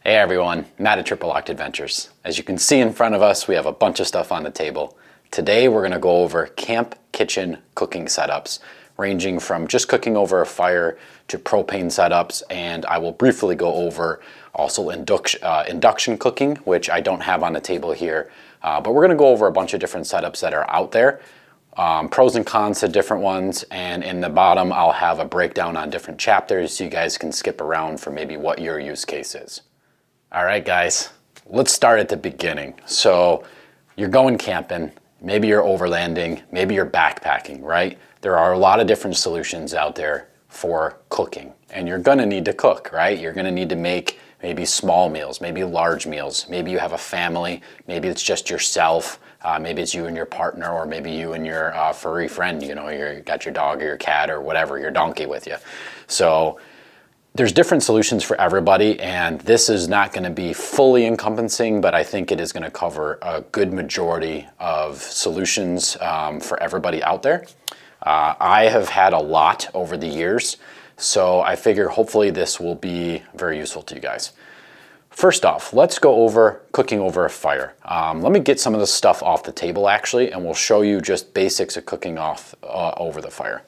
Hey everyone, Matt at Triple Locked Adventures. As you can see in front of us, we have a bunch of stuff on the table. Today we're going to go over camp kitchen cooking setups, ranging from just cooking over a fire to propane setups, and I will briefly go over also induction cooking, which I don't have on the table here, but we're going to go over a bunch of different setups that are out there. Pros and cons to different ones, and in the bottom I'll have a breakdown on different chapters so you guys can skip around for maybe what your use case is. All right, guys, let's start at the beginning. So you're going camping, maybe you're overlanding, maybe you're backpacking, right? There are a lot of different solutions out there for cooking, and you're gonna need to cook, right? You're gonna need to make maybe small meals, maybe large meals. Maybe you have a family, maybe it's just yourself, maybe it's you and your partner, or maybe you and your furry friend, you know, you got your dog or your cat or whatever, your donkey with you. So there's different solutions for everybody, and this is not going to be fully encompassing, but I think it is going to cover a good majority of solutions for everybody out there. I have had a lot over the years, so I figure hopefully this will be very useful to you guys. First off, let's go over cooking over a fire. Let me get some of the stuff off the table actually, and we'll show you just basics of cooking off over the fire.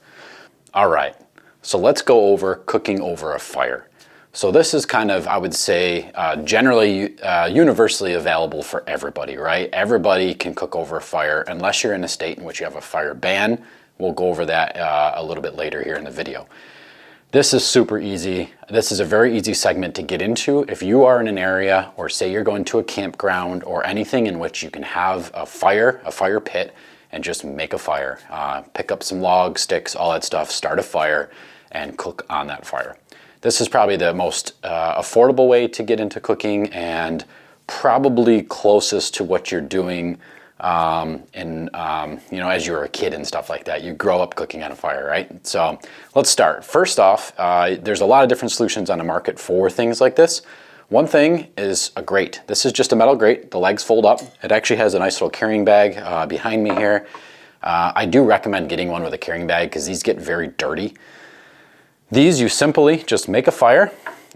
All right. So let's go over cooking over a fire. So this is kind of, I would say, generally universally available for everybody, right? Everybody can cook over a fire unless you're in a state in which you have a fire ban. We'll go over that a little bit later here in the video. This is super easy. This is a very easy segment to get into. If you are in an area, or say you're going to a campground or anything in which you can have a fire pit, and just make a fire. Pick up some logs, sticks, all that stuff, start a fire, and cook on that fire. This is probably the most affordable way to get into cooking, and probably closest to what you're doing you know, as you were a kid and stuff like that. You grow up cooking on a fire, right? So let's start. First off, there's a lot of different solutions on the market for things like this. One thing is a grate. This is just a metal grate. The legs fold up. It actually has a nice little carrying bag behind me here. I do recommend getting one with a carrying bag because these get very dirty. These, you simply just make a fire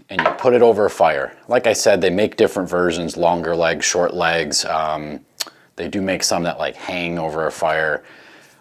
and you put it over a fire. Like I said, they make different versions, longer legs, short legs. They do make some that like hang over a fire.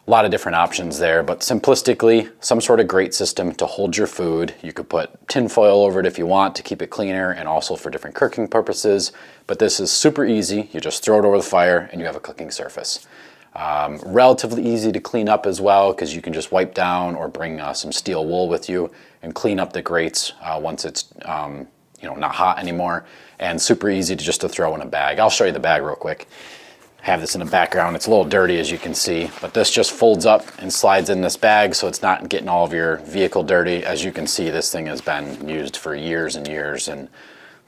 A lot of different options there, but simplistically, some sort of grate system to hold your food. You could put tin foil over it if you want to keep it cleaner, and also for different cooking purposes. But this is super easy. You just throw it over the fire and you have a cooking surface. Relatively easy to clean up as well, because you can just wipe down or bring some steel wool with you and clean up the grates once it's you know, not hot anymore. And super easy to throw in a bag. I'll show you the bag real quick. Have this in the background. It's a little dirty as you can see, but this just folds up and slides in this bag, so it's not getting all of your vehicle dirty. As you can see, this thing has been used for years and years and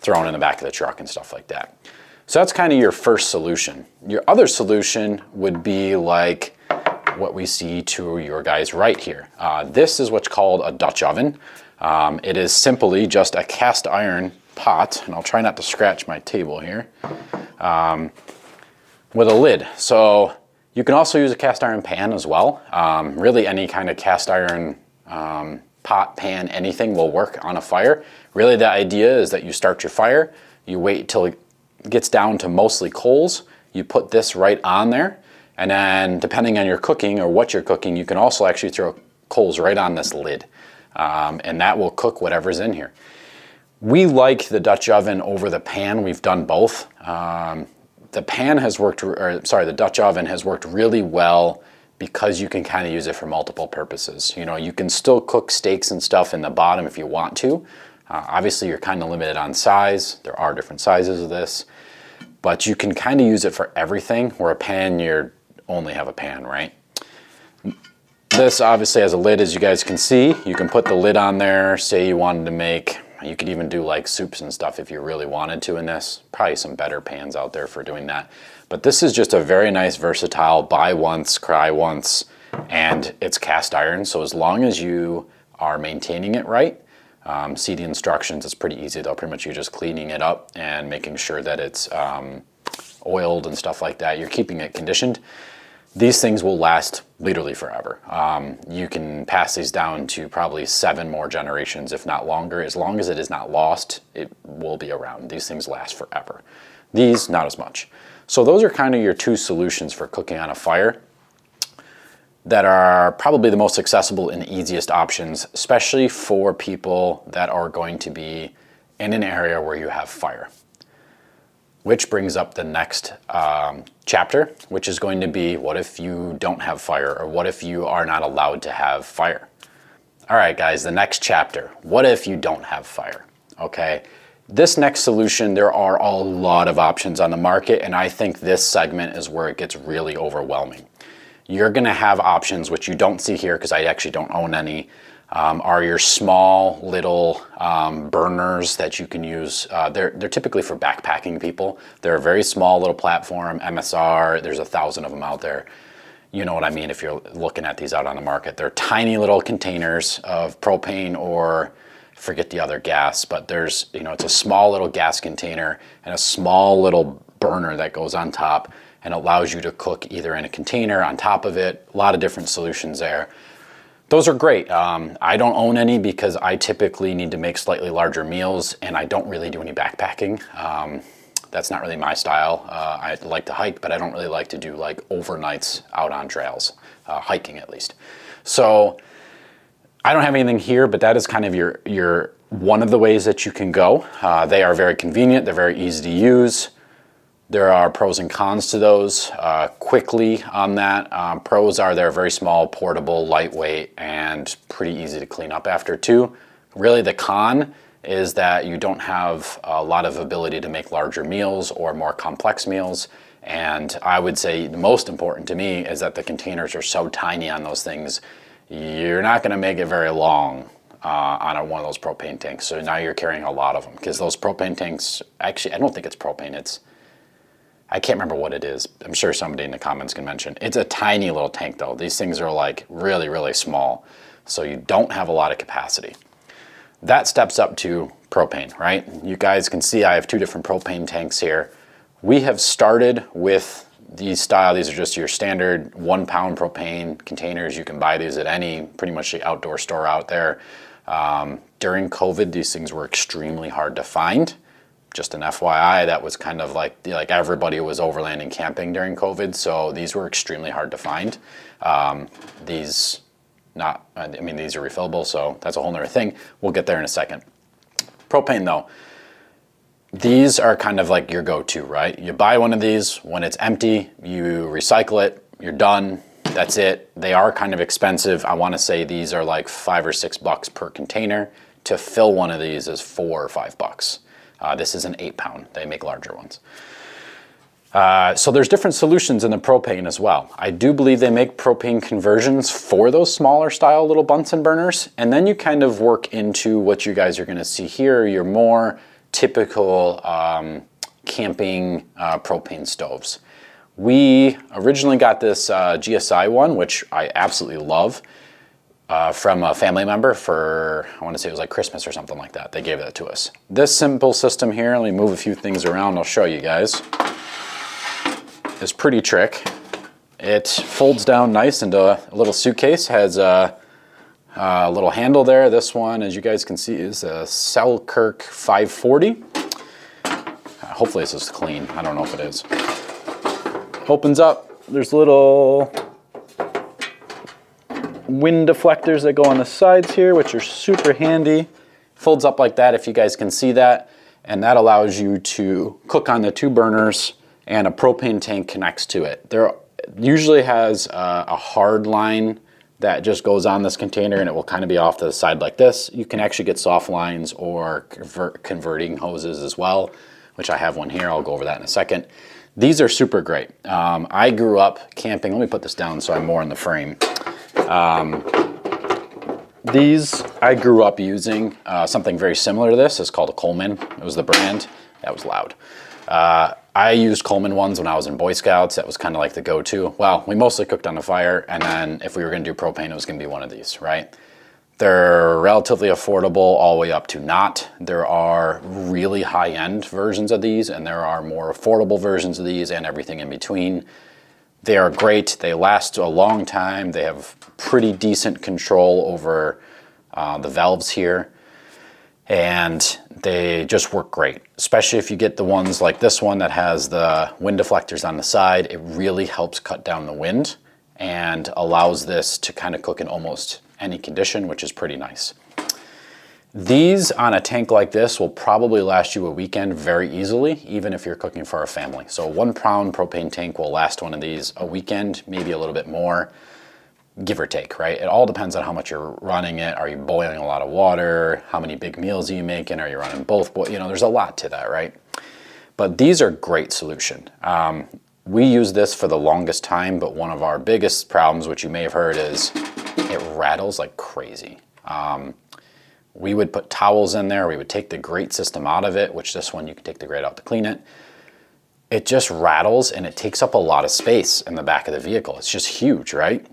thrown in the back of the truck and stuff like that. So that's kind of your first solution. Your other solution would be like what we see to your guys right here. This is what's called a Dutch oven. It is simply just a cast iron pot, and I'll try not to scratch my table here. With a lid. So you can also use a cast iron pan as well. Really any kind of cast iron pot, pan, anything will work on a fire. Really the idea is that you start your fire, you wait till it gets down to mostly coals, you put this right on there, and then depending on your cooking or what you're cooking, you can also actually throw coals right on this lid, and that will cook whatever's in here. We like the Dutch oven over the pan. We've done both. The Dutch oven has worked really well because you can kind of use it for multiple purposes. You know, you can still cook steaks and stuff in the bottom if you want to. Obviously, you're kind of limited on size. There are different sizes of this, but you can kind of use it for everything, where a pan, you only have a pan, right? This obviously has a lid, as you guys can see. You can put the lid on there. Say you wanted to make, You could even do like soups and stuff if you really wanted to in this. Probably some better pans out there for doing that. But this is just a very nice, versatile, buy once, cry once, and it's cast iron. So as long as you are maintaining it right, see the instructions, it's pretty easy though. Pretty much you're just cleaning it up and making sure that it's oiled and stuff like that. You're keeping it conditioned. These things will last literally forever. You can pass these down to probably 7 more generations, if not longer. As long as it is not lost, it will be around. These things last forever. These, not as much. So those are kind of your 2 solutions for cooking on a fire that are probably the most accessible and easiest options, especially for people that are going to be in an area where you have fire. Which brings up the next chapter, which is going to be, what if you don't have fire, or what if you are not allowed to have fire? All right, guys, the next chapter, what if you don't have fire? Okay, this next solution, there are a lot of options on the market, and I think this segment is where it gets really overwhelming. You're gonna have options, which you don't see here because I actually don't own any, are your small little burners that you can use. They're typically for backpacking people. They're a very small little platform, MSR, there's 1,000 of them out there. You know what I mean if you're looking at these out on the market. They're tiny little containers of propane, or forget the other gas, but there's, you know, it's a small little gas container and a small little burner that goes on top and allows you to cook either in a container on top of it. A lot of different solutions there. Those are great. I don't own any because I typically need to make slightly larger meals and I don't really do any backpacking. That's not really my style. I like to hike, but I don't really like to do like overnights out on trails, hiking at least. So I don't have anything here, but that is kind of your one of the ways that you can go. They are very convenient. They're very easy to use. There are pros and cons to those. Quickly on that, pros are they're very small, portable, lightweight, and pretty easy to clean up after too. Really the con is that you don't have a lot of ability to make larger meals or more complex meals. And I would say the most important to me is that the containers are so tiny on those things, you're not gonna make it very long on one of those propane tanks. So now you're carrying a lot of them, because those propane tanks, actually, I don't think it's propane, I can't remember what it is. I'm sure somebody in the comments can mention. It's a tiny little tank though. These things are like really, really small. So you don't have a lot of capacity. That steps up to propane, right? You guys can see I have 2 different propane tanks here. We have started with these style. These are just your standard 1 pound propane containers. You can buy these at any pretty much the outdoor store out there. During COVID, these things were extremely hard to find. Just an FYI, that was kind of like everybody was overlanding camping during COVID, so these were extremely hard to find. These are refillable, so that's a whole nother thing. We'll get there in a second. Propane though, these are kind of like your go-to, right? You buy one of these, when it's empty, you recycle it, you're done, that's it. They are kind of expensive. I wanna say these are like $5 or $6 per container. To fill one of these is $4 or $5. This is an 8 pound, they make larger ones. So there's different solutions in the propane as well. I do believe they make propane conversions for those smaller style little Bunsen burners, and then you kind of work into what you guys are gonna see here, your more typical camping propane stoves. We originally got this GSI one, which I absolutely love. From a family member for, I want to say it was like Christmas or something like that. They gave that to us. This simple system here, let me move a few things around, I'll show you guys. This pretty trick. It folds down nice into a little suitcase, has a little handle there. This one, as you guys can see, is a Selkirk 540. Hopefully this is clean, I don't know if it is. Opens up, there's little wind deflectors that go on the sides here, which are super handy. Folds up like that, if you guys can see that, and that allows you to cook on the 2 burners, and a propane tank connects to it. There usually has a hard line that just goes on this container, and it will kind of be off to the side like this. You can actually get soft lines or converting hoses as well, which I have one here. I'll go over that in a second. These are super great. I grew up camping. Let me put this down so I'm more in the frame. These, I grew up using something very similar to this. It's called a Coleman. It was the brand. That was loud. I used Coleman ones when I was in Boy Scouts. That was kind of like the go-to. Well, we mostly cooked on a fire, and then if we were going to do propane, it was going to be one of these, right? They're relatively affordable all the way up to not. There are really high-end versions of these, and there are more affordable versions of these and everything in between. They are great. They last a long time. They have pretty decent control over the valves here, and they just work great, especially if you get the ones like this one that has the wind deflectors on the side. It really helps cut down the wind and allows this to kind of cook in almost any condition, which is pretty nice. These on a tank like this will probably last you a weekend very easily, even if you're cooking for a family. So a 1 pound propane tank will last one of these a weekend, maybe a little bit more, give or take, right? It all depends on how much you're running it. Are you boiling a lot of water? How many big meals are you making? Are you running both? You know, there's a lot to that, right? But these are a great solution. We use this for the longest time, but one of our biggest problems, which you may have heard, is it rattles like crazy. We would put towels in there. We would take the grate system out of it, which this one you can take the grate out to clean it. It just rattles and it takes up a lot of space in the back of the vehicle. It's just huge, right?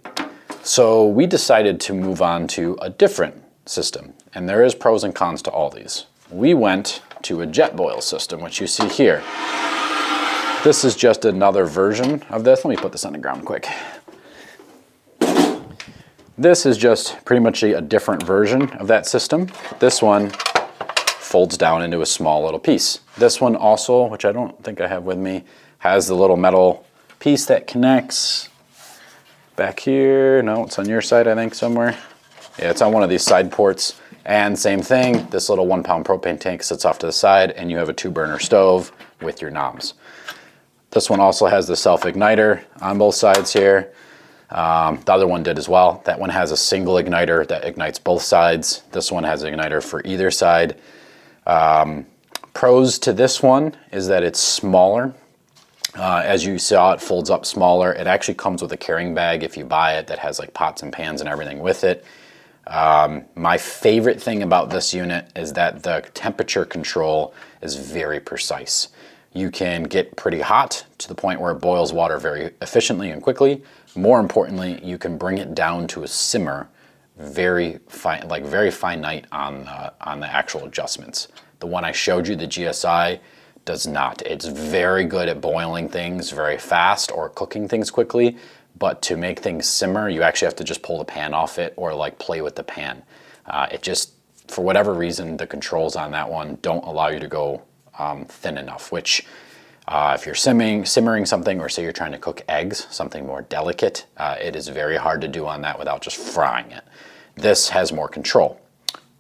So we decided to move on to a different system, and there is pros and cons to all these. We went to a jet boil system, which you see here. This is just another version of this. Let me put this on the ground quick. This is just pretty much a different version of that system. This one folds down into a small little piece. This one also, which I don't think I have with me, has the little metal piece that connects back here. No, it's on your side, I think, somewhere. Yeah, it's on one of these side ports. And same thing, this little 1 pound propane tank sits off to the side, and you have a 2-burner stove with your knobs. This one also has the self-igniter on both sides here. The other one did as well. That one has a single igniter that ignites both sides. This one has an igniter for either side. Pros to this one is that it's smaller. As you saw, it folds up smaller. It actually comes with a carrying bag if you buy it that has like pots and pans and everything with it. My favorite thing about this unit is that the temperature control is very precise. You can get pretty hot to the point where it boils water very efficiently and quickly. More importantly, you can bring it down to a simmer very fine, like very finite on the actual adjustments. The one I showed you, the GSI, does not. It's very good at boiling things very fast or cooking things quickly, but to make things simmer, you actually have to just pull the pan off it or like play with the pan. It just, for whatever reason, the controls on that one don't allow you to go thin enough, which if you're simmering something, or say you're trying to cook eggs, something more delicate, it is very hard to do on that without just frying it. This has more control.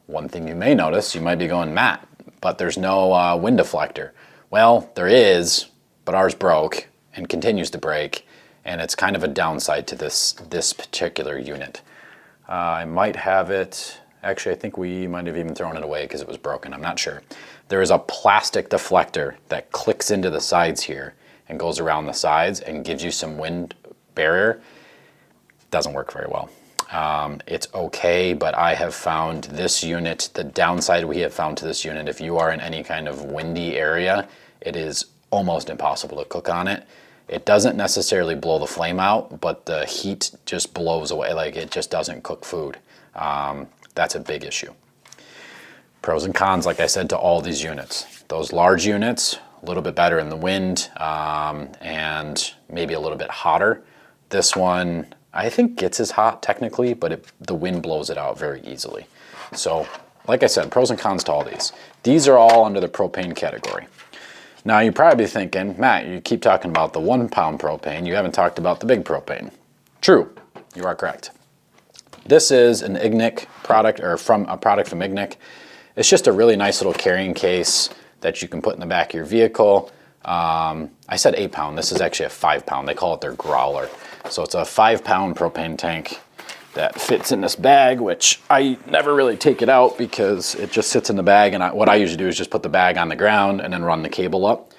One thing you may notice, you might be going, Matt, but there's no wind deflector. Well, there is, but ours broke and continues to break, and it's kind of a downside to this particular unit. I might have it, actually I think we might have even thrown it away because it was broken, I'm not sure. There is a plastic deflector that clicks into the sides here and goes around the sides and gives you some wind barrier. Doesn't work very well. It's okay, but I have found this unit, the downside we have found to this unit, if you are in any kind of windy area, it is almost impossible to cook on it. It doesn't necessarily blow the flame out, but the heat just blows away, like it just doesn't cook food. That's a big issue. Pros and cons, like I said, to all these units. Those large units, a little bit better in the wind, and maybe a little bit hotter. This one, I think gets as hot technically, but the wind blows it out very easily. So, like I said, pros and cons to all these. These are all under the propane category. Now, you're probably thinking, Matt, you keep talking about the 1 pound propane, you haven't talked about the big propane. True, you are correct. This is an Ignic product, or from a product from Ignic. It's just a really nice little carrying case that you can put in the back of your vehicle. I said 8 pound, this is actually a 5 pound. They call it their growler. So it's a 5 pound propane tank that fits in this bag, which I never really take it out because it just sits in the bag, and what I usually do is just put the bag on the ground and then run the cable up.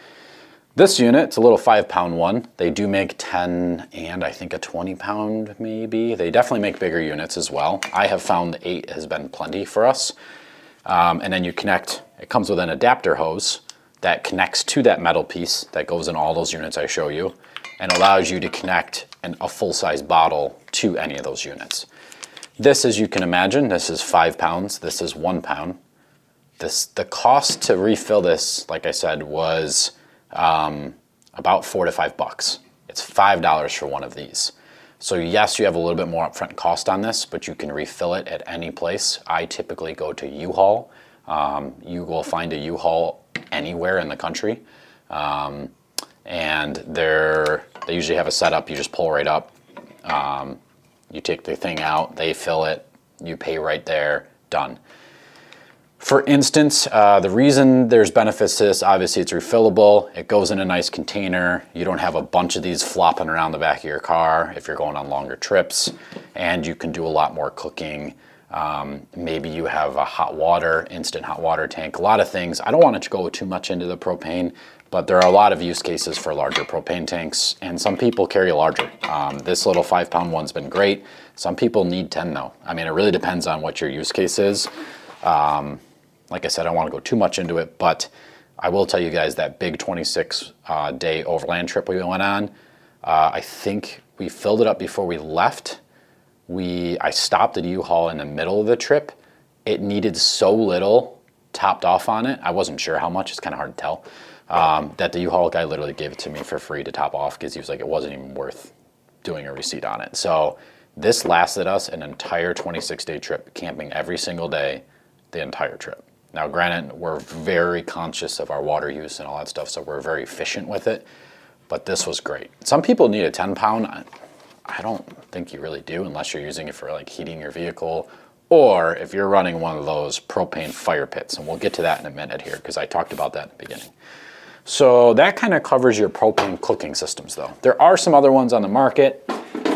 This unit, it's a little 5-pound one. They do make 10 and I think a 20-pound maybe. They definitely make bigger units as well. I have found the 8 has been plenty for us. And then you connect, it comes with an adapter hose that connects to that metal piece that goes in all those units I show you and allows you to connect a full-size bottle to any of those units. This, as you can imagine, this is 5 pounds. This is 1 pound. The cost to refill this, like I said, was about $4 to $5. It's $5 for one of these. So yes, you have a little bit more upfront cost on this, but you can refill it at any place. I typically go to U-Haul. You will find a U-Haul anywhere in the country. And they usually have a setup, you just pull right up. You take the thing out, they fill it, you pay right there, done. For instance, the reason there's benefits to this, obviously it's refillable, it goes in a nice container, you don't have a bunch of these flopping around the back of your car if you're going on longer trips, and you can do a lot more cooking. Maybe you have a hot water, instant hot water tank, a lot of things. I don't want to go too much into the propane, but there are a lot of use cases for larger propane tanks, and some people carry larger. This little 5-pound one's been great. Some people need 10 though. I mean, it really depends on what your use case is. Like I said, I don't want to go too much into it, but I will tell you guys that big 26-day overland trip we went on, I think we filled it up before we left. I stopped at U-Haul in the middle of the trip. It needed so little topped off on it. I wasn't sure how much, it's kind of hard to tell, that the U-Haul guy literally gave it to me for free to top off because he was like, it wasn't even worth doing a receipt on it. So this lasted us an entire 26-day trip, camping every single day, the entire trip. Now, granted, we're very conscious of our water use and all that stuff, so we're very efficient with it, but this was great. Some people need a 10-pound. I don't think you really do unless you're using it for like heating your vehicle or if you're running one of those propane fire pits, and we'll get to that in a minute here because I talked about that in the beginning. So that kind of covers your propane cooking systems though. There are some other ones on the market.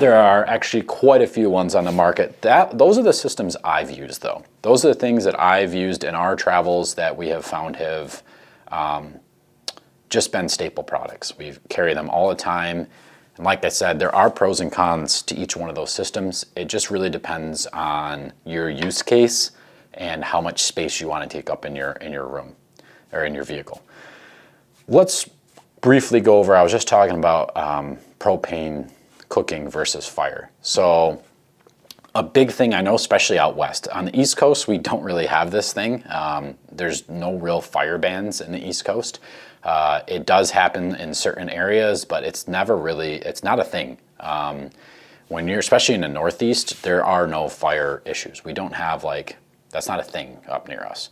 There are actually quite a few ones on the market. Those are the systems I've used though. Those are the things that I've used in our travels that we have found have just been staple products. We carry them all the time. And like I said, there are pros and cons to each one of those systems. It just really depends on your use case and how much space you want to take up in your room or in your vehicle. Let's briefly go over, I was just talking about propane cooking versus fire. So a big thing I know, especially out west, on the East Coast, we don't really have this thing. There's no real fire bans in the East Coast. It does happen in certain areas, but it's not a thing. When you're, especially in the Northeast, there are no fire issues. We don't have that's not a thing up near us.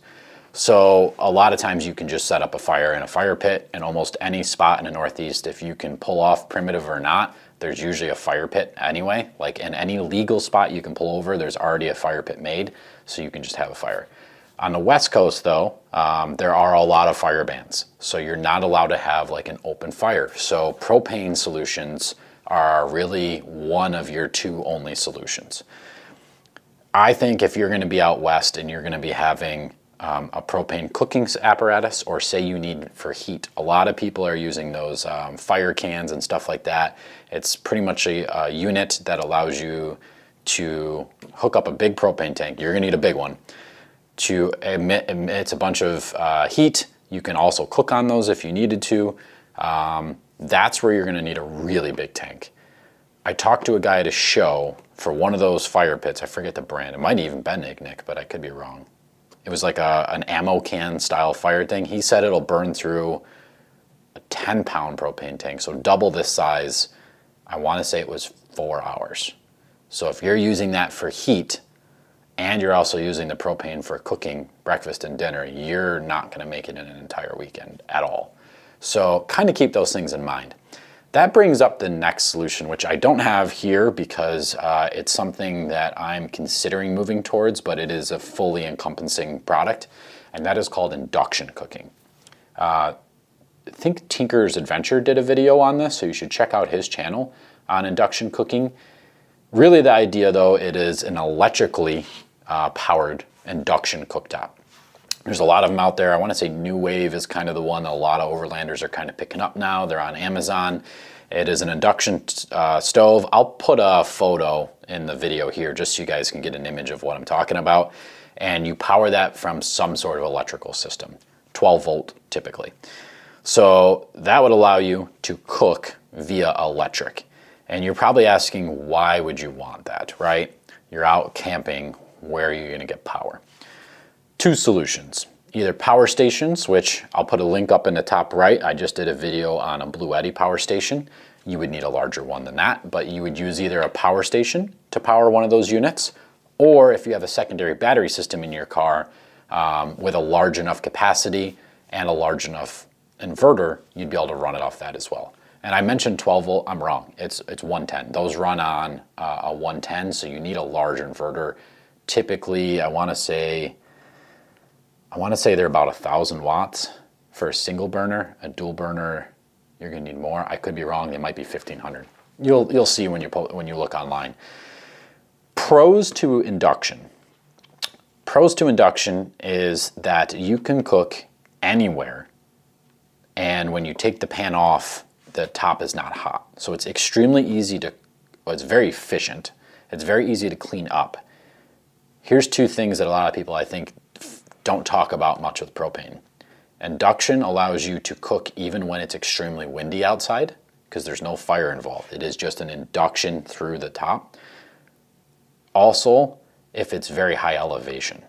So a lot of times you can just set up a fire in a fire pit in almost any spot in the Northeast. If you can pull off primitive or not, there's usually a fire pit anyway. Like in any legal spot you can pull over, there's already a fire pit made, so you can just have a fire. On the West Coast though, there are a lot of fire bans. So you're not allowed to have like an open fire. So propane solutions are really one of your two only solutions. I think if you're gonna be out west and you're gonna be having a propane cooking apparatus, or say you need for heat. A lot of people are using those fire cans and stuff like that. It's pretty much a unit that allows you to hook up a big propane tank. You're gonna need a big one to emits a bunch of heat. You can also cook on those if you needed to. That's where you're gonna need a really big tank. I talked to a guy at a show for one of those fire pits. I forget the brand. It might even been Ignic, but I could be wrong. It was like an ammo can style fire thing. He said it'll burn through a 10-pound propane tank, so double this size. I want to say it was 4 hours. So if you're using that for heat and you're also using the propane for cooking breakfast and dinner, you're not going to make it in an entire weekend at all. So kind of keep those things in mind. That brings up the next solution, which I don't have here because it's something that I'm considering moving towards, but it is a fully encompassing product, and that is called induction cooking. I think Tinker's Adventure did a video on this, so you should check out his channel on induction cooking. Really the idea though, it is an electrically powered induction cooktop. There's a lot of them out there. I want to say New Wave is kind of the one that a lot of Overlanders are kind of picking up now. They're on Amazon. It is an induction stove. I'll put a photo in the video here just so you guys can get an image of what I'm talking about. And you power that from some sort of electrical system, 12 volt typically. So that would allow you to cook via electric. And you're probably asking, why would you want that, right? You're out camping, where are you going to get power? Two solutions, either power stations, which I'll put a link up in the top right. I just did a video on a Blue Eddy power station. You would need a larger one than that, but you would use either a power station to power one of those units, or if you have a secondary battery system in your car with a large enough capacity and a large enough inverter, you'd be able to run it off that as well. And I mentioned 12 volt, I'm wrong, it's 110. Those run on a 110, so you need a large inverter. Typically, I wanna say they're about 1,000 watts for a single burner. A dual burner, you're gonna need more. I could be wrong, they might be 1,500. You'll see when you look online. Pros to induction. Pros to induction is that you can cook anywhere, and when you take the pan off, the top is not hot. So it's extremely easy to, well, it's very efficient. It's very easy to clean up. Here's two things that a lot of people, I think, don't talk about much with propane. Induction allows you to cook even when it's extremely windy outside because there's no fire involved. It is just an induction through the top. Also, if it's very high elevation.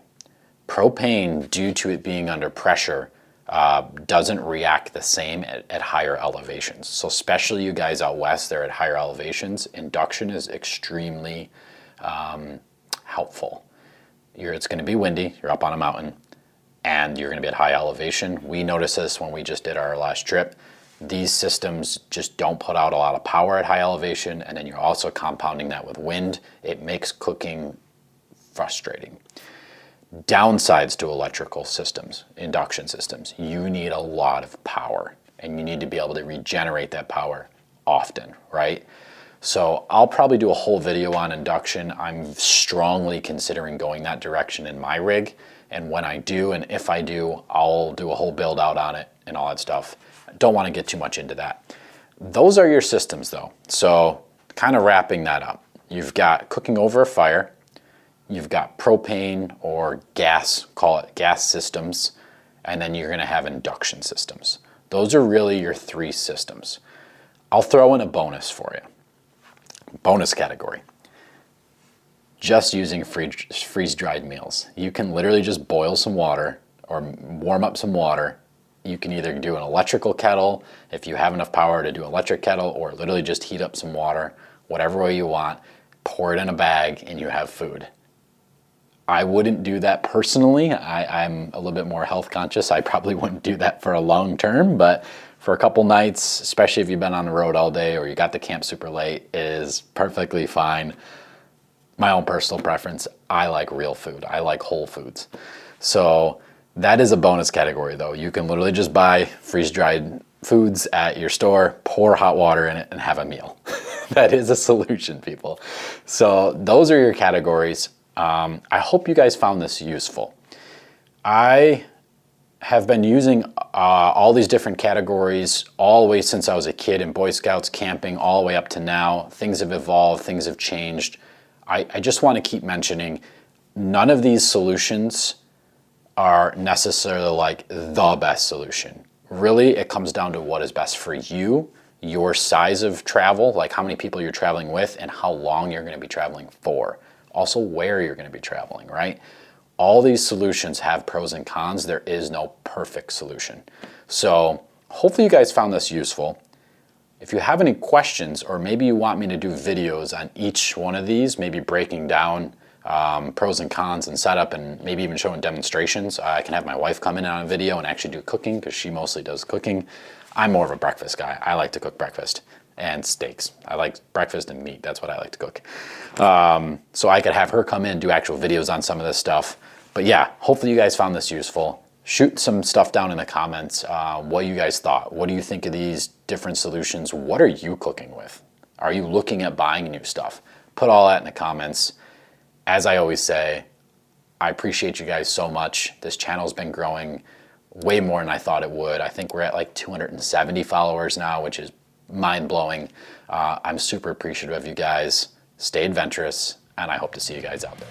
Propane, due to it being under pressure, doesn't react the same at higher elevations. So especially you guys out west, they're at higher elevations, induction is extremely helpful. It's gonna be windy, you're up on a mountain, and you're gonna be at high elevation. We noticed this when we just did our last trip. These systems just don't put out a lot of power at high elevation, and then you're also compounding that with wind. It makes cooking frustrating. Downsides to electrical systems, induction systems, you need a lot of power, and you need to be able to regenerate that power often, right? So I'll probably do a whole video on induction. I'm strongly considering going that direction in my rig. And when I do, and if I do, I'll do a whole build out on it and all that stuff. I don't want to get too much into that. Those are your systems though. So kind of wrapping that up. You've got cooking over a fire. You've got propane or gas, call it gas systems. And then you're going to have induction systems. Those are really your three systems. I'll throw in a bonus for you. Bonus category. Just using freeze-dried meals. You can literally just boil some water or warm up some water. You can either do an electrical kettle if you have enough power to do an electric kettle, or literally just heat up some water, whatever way you want, pour it in a bag, and you have food. I wouldn't do that personally. I'm a little bit more health conscious. I probably wouldn't do that for a long term, but for a couple nights, especially if you've been on the road all day or you got to camp super late, it is perfectly fine. My own personal preference, I like real food. I like whole foods. So that is a bonus category though. You can literally just buy freeze-dried foods at your store, pour hot water in it, and have a meal. That is a solution, people. So those are your categories. I hope you guys found this useful. I have been using all these different categories all the way since I was a kid in Boy Scouts, camping, all the way up to now. Things have evolved, things have changed. I just want to keep mentioning, none of these solutions are necessarily like the best solution. Really, it comes down to what is best for you, your size of travel, like how many people you're traveling with, and how long you're going to be traveling for. Also, where you're going to be traveling, right? All these solutions have pros and cons. There is no perfect solution. So hopefully you guys found this useful. If you have any questions, or maybe you want me to do videos on each one of these, maybe breaking down pros and cons and setup, and maybe even showing demonstrations, I can have my wife come in on a video and actually do cooking, because she mostly does cooking. I'm more of a breakfast guy. I like to cook breakfast and steaks. I like breakfast and meat. That's what I like to cook. So I could have her come in, do actual videos on some of this stuff. But yeah, hopefully you guys found this useful. Shoot some stuff down in the comments, what you guys thought. What do you think of these different solutions? What are you cooking with? Are you looking at buying new stuff? Put all that in the comments. As I always say, I appreciate you guys so much. This channel's been growing way more than I thought it would. I think we're at like 270 followers now, which is mind-blowing. I'm super appreciative of you guys. Stay adventurous, and I hope to see you guys out there.